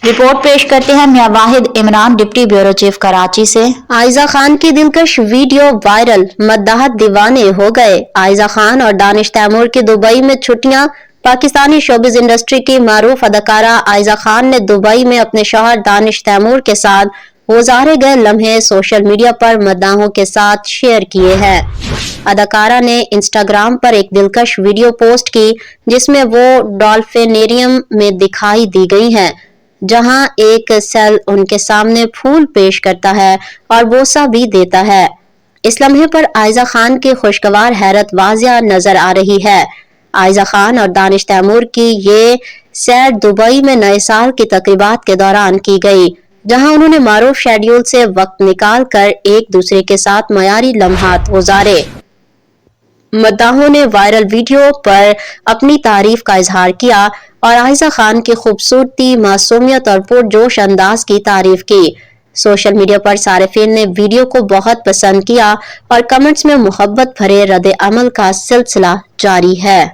Report पेश करते हैं Mian Wahid Imran, deputy bureau chief Karachi से। आयजा खान की दिलकश वीडियो वायरल, मद्दाह दीवाने हो गए। आयजा खान और दानिश तैमूर की दुबई में छुट्टियां। पाकिस्तानी शोबिज इंडस्ट्री की मारूफ अदाकारा आयजा खान ने दुबई में अपने शौहर दानिश तैमूर के साथ गुजारे गए लम्हे सोशल मीडिया पर मद्दाहों के साथ शेयर किए हैं। अदाकारा ने इंस्टाग्राम पर एक दिलकश वीडियो पोस्ट की जिसमें वो डॉल्फिनेरियम में दिखाई दी गई हैं, जहां एक सेल उनके सामने फूल पेश करता है और बोसा भी देता है। इस लम्हे पर आयजा खान की खुशगवार हैरत वाजिया नजर आ रही है। आयजा खान और दानिश तैमूर की ये सैर दुबई में नए साल की तकरीबात के दौरान की गई, जहां उन्होंने मारूफ शेड्यूल से वक्त निकाल कर एक दूसरे के साथ मयारी लम्हात गुजारे। मद्दाहों ने वायरल वीडियो पर अपनी तारीफ का इजहार किया और आयजा खान की खूबसूरती, मासूमियत और पुरजोश अंदाज की तारीफ की। सोशल मीडिया पर सारिफीन ने वीडियो को बहुत पसंद किया और कमेंट्स में मोहब्बत भरे रद्द अमल का सिलसिला जारी है।